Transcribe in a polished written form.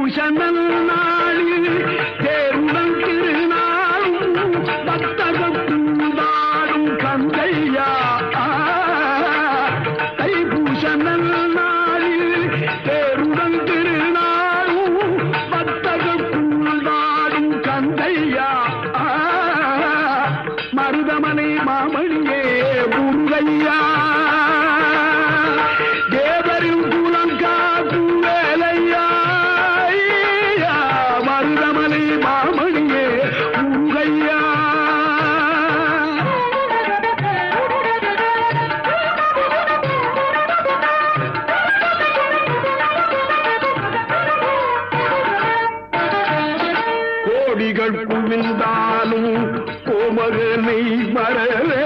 தைப்பூசனல் நாளில் தேருடன் திருநாளும் பக்தகத்துண்டாடும் கந்தையா தைப்பூசனல் நாளில் தேருடன் திருநாளும் பக்தகத்துண்டாடும் கந்தையா மருதமலை மாமணியே முருகையா தேவரின் குலம் காக்கும் வேலையா மருதமலை மாமணியே முருகையா கோடிகள் குவிந்தாலும் கோமகனை மறவே